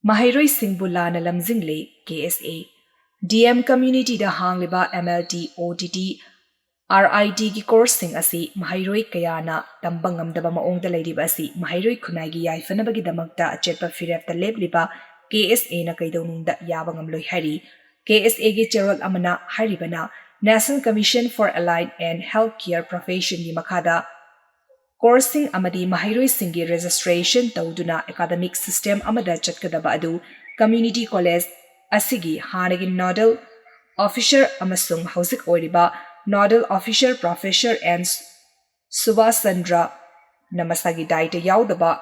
Mahairoi Singbulana Lamzingle KSA DM Community da Hangliba MLT OTT RID ki course sing asi Mahairoi Kayana Tambangam da Maongda Lady Basi Mahairoi Kunagi Yaifanabagi Damakta Chetpa Firef the Lebliba KSA na Kaidonunda Yabangam Loy Hari KSA gi Gerald Amana Haribana National Commission for Allied and Healthcare Profession ni Makada Coursing amadi Mahairoi Singi registration tauduna academic system amada chatkadaba adu Community College asigi hanagi Nodal Officer amasung hausik oiriba Nodal Officer Professor and Subhasandra namasagi daita yaudaba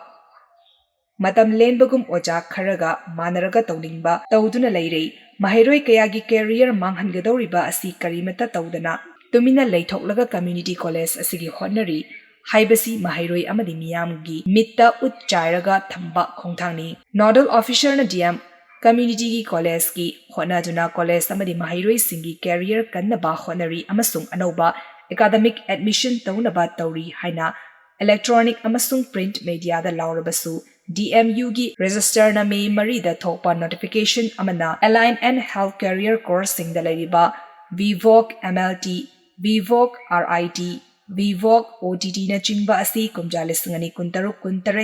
Matam lenbagum oja kharaga manaraga tawdingba tawduna leirei Mahairoi kayagi career manghangadoriba asi karimata tawdana tumina leithoklaga Community College asigi honori Haibasi Mahairoi amadi miyamgi mitta utchairaga thamba khongthangni Nodal Officer na DM Community College ki honaduna college amadi Mahairoi singi career kannaba honori amasung anoba academic admission taunaba tauri haina electronic amasung print media da laurabasu DMU gi register na May Marida thokpa notification amana Align and Health Career Course sing da lariba VVOC MLT VVOC RIT VVOC OTT na chingba asi kumjalisngani kuntaruk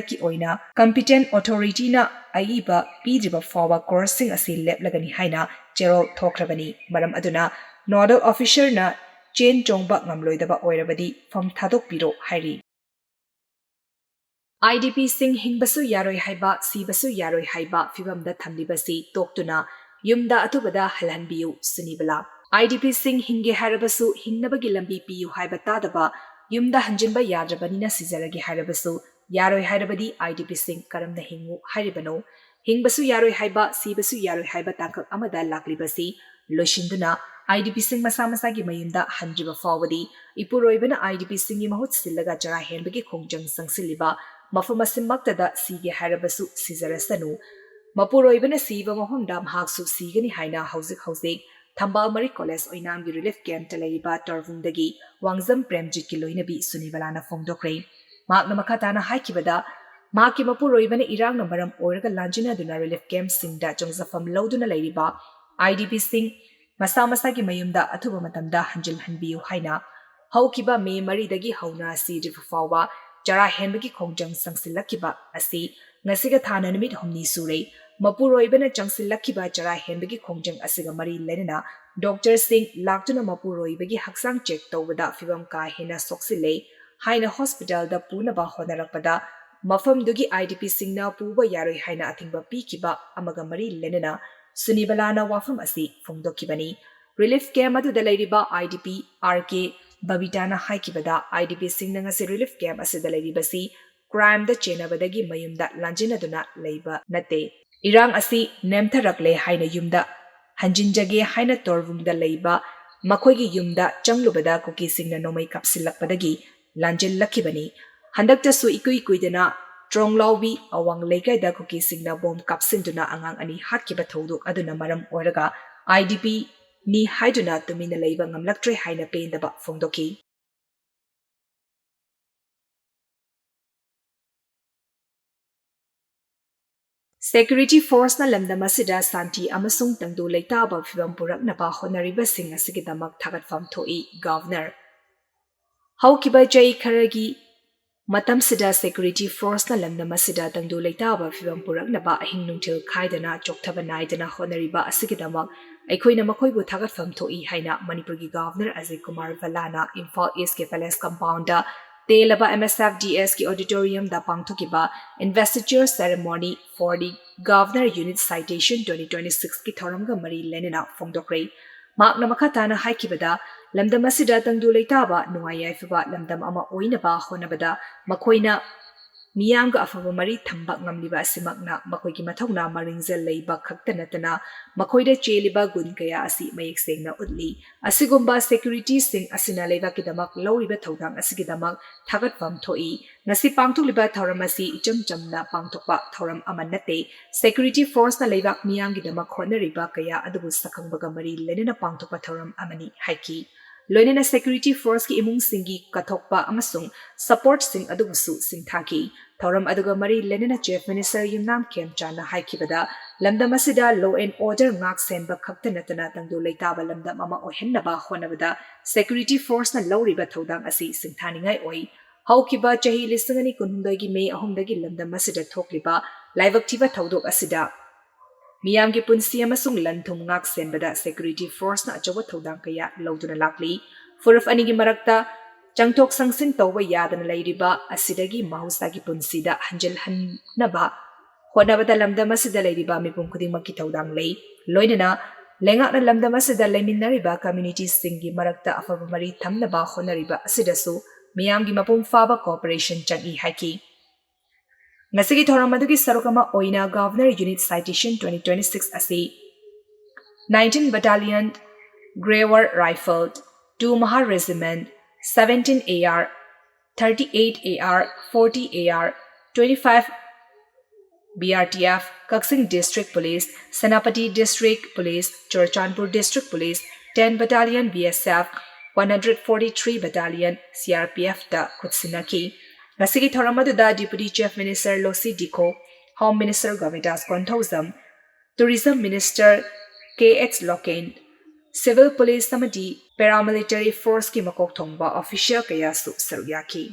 ki oina competent authority na aiba pidriba fawa course sing asi leplagani haina Gerald thokrabani maram aduna Nodal Officer na chain chongba ngamloidaba oirabadi from thadok piro hairi IDP sing hingbasu yaroi haiba sibasu yaroi haiba fibam da thamlibasi toktuna yumda atubada halanbiyu sunibala IDP sing hinge harabasu hingnabagi lambi piyu haiba tadaba yumda hanjinba yadrabanina sizaragi harabasu yaroi harabadi IDP sing karamna hingu haribano hingbasu yaroi haiba sibasu yaroi haiba tangkak amada laklibasi loishinduna IDP sing masa-masagi mayunda hanjiba fawadi ipuroibana IDP singi mahut silaga jara henbagi khongjang sangsiliba Mafumasimaktada sige harabasu sizarasanu Mapuroibana siba mahunda mahaksu sigani haina hauzik Thambal Mari College oinamgi relief camp talaiba Tarvungdagi Wangzam Premjit ki loinabi Sunibalana fongdokre Makna makatana haikibada Maki Mapuroibana irang na maram oiraga lanjina duna relief camp singda jongzafam lauduna lairiba IDP sing masa-masagi mayumda athuba matamda hanjil hanbiyu haina haukiba May Maridagi hauna si rifafawa Jara henbagi khongjang sangsilakiba asi ngasiga thana numit humni surei Mapuroibana changsilakiba jara henbagi khongjang asiga mari lenina Dr. Singh laktuna Mapuroibagi haksang check tawbada fibam ka hena soksile haina hospital da punaba honarakpada mafam dugi IDP singna puba yaroi haina athingba pikiba amaga mari lenina Sunibalana wafam asi fongdokibani relief camp adu dalairiba IDP RK Babitana haikibada IDP sing ngasi relief camp asida lairibasi crime da chenabadagi mayumda lanjinaduna leiba nate irang asi nemtharakle haina yumda hanjinjage haina torvungda leiba makoigi yumda changlubada kuki singna nomai kapsilakpadagi lanjil lakibani handakta su ikuidana tronglawbi awang leikai da kuki singna bom kapsinduna angang ani hatkiba thoduk aduna maram oraga IDP ni haiduna tumina leiba ngamlaktre haina pendaba fongdoki Security Force na lamdamasida santi amasung tangdu leitaba fibam purak napa honariba sing asigidamak thagatfam thoi Governor Haukiba jai kharagi Matamsida Security Force na lamdamasida tangdu leitaba fibam purak napa ahing nungtil khaidana choktaba naidana honariba asigidamak Aikoina makoibu thagatfam thoi haina Manipurgi Governor Ajay Kumar Valana Imphal East ke Palace Compound da Telaba MSFDS ki auditorium da pangthokiba investiture ceremony for the Governor Unit Citation 2026 ki thoramga mari lenina fongdokre makna makatana haikibada lamdam asida tangdu leitaba nungayai fiba lamdam ama oinaba honabada makoina Miyamga afaba mari thambak ngamliba asimakna makoigi mathongna maringzel leiba khakta natana makoida cheliba gun kaya asi mayek sengna utli asigomba security sing asina leiba kidamak lawriba thodang asigidamak thagatfam thoi ngasi pangthokliba thoramasi ichamchamna pangthokpa thoram amanate security force na leibak miyamgi damak khonariba kaya adubu sakhangbaga mari lenena pangthokpa thoram amani haiki Loinena Security Force ki imung singi kathokpa amasung support sing adubusu singthaki thoram aduga mari lenena Chief Minister Yumnam Khemchana haikibada lamdam asida law and order ngak senba khakta natana tangdu leitaba lamdam ama oihennaba honabada security force na lawriba thodang asi singthaningai oi haukiba chahi lisangani kunhundagi me ahumdagi lamdam asida thokliba laibak thiba thodok asida miyamgi punsi amasung lanthum ngak senbada security force na achawa thodang kaya lawduna lakli furuf anigi marakta changthok sangsin tawba yadana leiriba asidagi mahusagi punsida hanjal hannaba honabada lamdam asida leiriba mipum khudingmakki thodang lei loinana lengakna lamdam asida leiminariba communities singi marakta afaba mari thamnaba honariba asidasu miyamgi mapum faba cooperation changi haiki ngasigi thoramadagi sarukama oina governor unit citation 2026 asi 19 battalion Grever Rifled 2 Mahar Regiment 17 AR 38 AR 40 AR 25 BRTF Kaksing District Police Senapati District Police Churchanpur District Police 10 Battalion BSF 143 Battalion CRPF da kutsinaki ngasigi thoramadada Deputy Chief Minister Losi Diko Home Minister Govidas Konthausam Tourism Minister KX Loken Civil Police Samadi Paramilitary Force ki makok thongba official kaya su sarugyaki